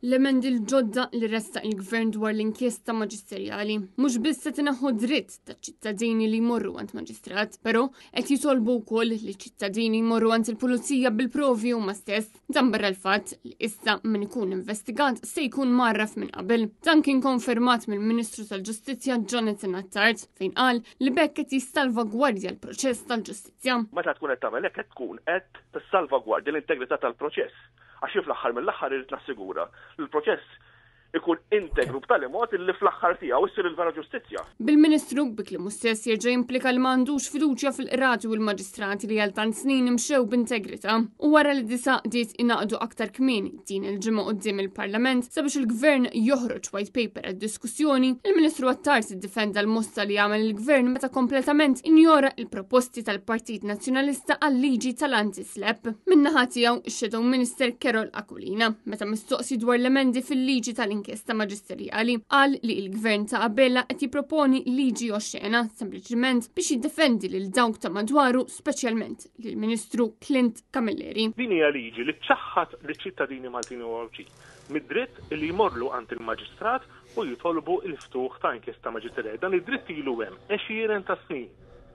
L-emendi l-ġodda li resta il-Gvern dwar l-inkjesta maġisterjali mhux biss se tinaħħu dritt taċ-ċittadini li jmorru għand maġistrat, però qed jitolbu wkoll li ċittadini jmorru għand il-pulizija bil-provi huma stess. Dan barra l-fatt li issa min ikun investigat se jkun marraf minn qabel. Dan kien konfermat mill-Ministru tal-Ġustizzja Jonathan Attard fejn qal li bekk qed jissalvagwardja l-proċess tal-ġustizzja. Meta tkun qed tagħmel hekk qed tkun qed tissalvagwardja l-integrità tal-proċess. Għax fl-aħħar mill-aħħar irid nassigura li l-proċess ikun integru b'tali mod li fl-aħħar tiegħu issir il-vera ġustizzja. Bil-Ministru biklimu stess jerġa' jimplika li m'għandux fiduċja fil-qrati u l-maġistrati li għal tant snin imxew b'integrità. U wara li disa qdiet inaqdu aktar kmieni din il-ġimgħa quddiem il-Parlament sabiex il-Gvern joħroġ white paper għad-diskussjoni, il-Ministru Attard iddifenda l-mossa li għamel il-Gvern meta kompletament injora il-proposti tal-Partit Nazzjonalista għal-liġi tal-anti-SLAPP. Min-naħa tiegħu ix-Shadow Minister Carol Aquilina meta mistoqsi dwar l-emendi fil-liġi tal-inkjesta maġisterjali qal li l-Gvern ta' qabella qed jipproponi liġi oxxena sempliċement biex jiddefendi lil dawk ta' madwaru, speċjalment lill-Ministru Clint Camilleri. Din hija liġi li tċaħħad liċ-ċittadini Maltin u Ewropej mid-dritt li jmorru għand il-maġistrat u jitolbu l-ftuħ ta' inkjesta maġisterjali. Dan id-dritt ilu hemm 20 ta' snin.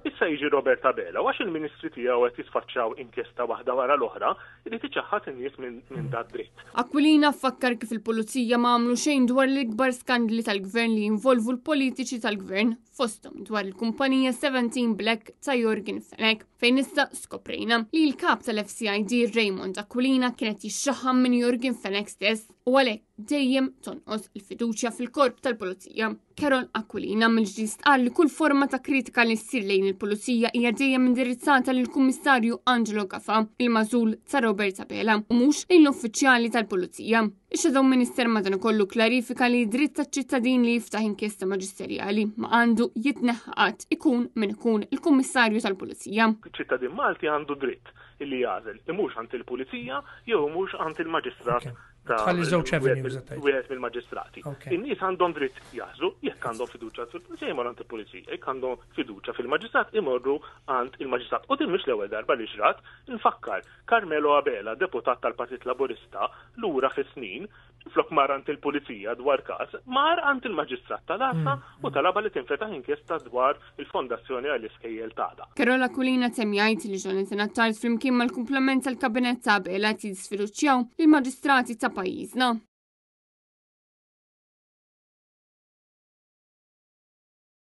Issa jiġi Robert Abela, għax il-Ministri tiegħu qed jisfaċċaw inkjesta waħda wara l-oħra li tiċaħħad in-nies minn dat dritt. Aquilina fakkar kif il-Pulizija ma għamlu xejn dwar l-ikbar skandli tal-Gvern li jinvolvu l-politiċi tal-Gvern fosthom dwar il-kumpanija 17 Black ta' Jorgen Fenech fejn issa skoprejna li l-kap tal-FCID Raymond Aquilina kienet jixxaħħam minn Jorgen Fenech stess u għalhekk dejjem tonqos il-fiduċja fil-korp tal-Pulizija. Carol Aquilina mill-ġdid qal li kull forma ta' kritika li ssir lejn il-Pulizija hija dejjem indirizzata lill-Kummissarju Angelo Gafa, il-mażul ta' Robert Abela, u mhux lejn l-uffiċjali tal-Pulizija. Ix-Shadow Minister madankollu klarifika li dritt taċ-ċittadin li jiftaħ inkjesta maġisterjali ma għandu jitneħħaq ikun min ikun il-Kummissarju tal-Pulizija. Iċ-ċittadin Malti għandu dritt illi jażel imux għand il-Pulizija jew mhux għand il-Maġistrat. Tħalli żewġ avenues wieħed mill-maġistrati. In-nies għandhom dritt jażlu jekk għandhom fiduċja fil-Pulizija jmorru għand il-Pulizija, jekk għandhom fiduċja fil-Maġistrat imorru għand il-Maġistrat. U din mhux l-ewwel darba li xrat, infakkar Carmelo Abela, deputat tal-Partit Laburista, lura fis-snin, flok mar għand il-Pulizija dwar każ, mar għand il-Maġistrat tal-Assa u talaba li tinfetaħ inkjesta dwar il-Fondazzjoni għall-Iskejjel Tada. Carol Aquilina temm jgħid li Jonathan Attard flimkien mal-kumplament tal-Kabinett ta' Abela qed jisfiduċjaw lill-maġistrati ta' pajjiżna.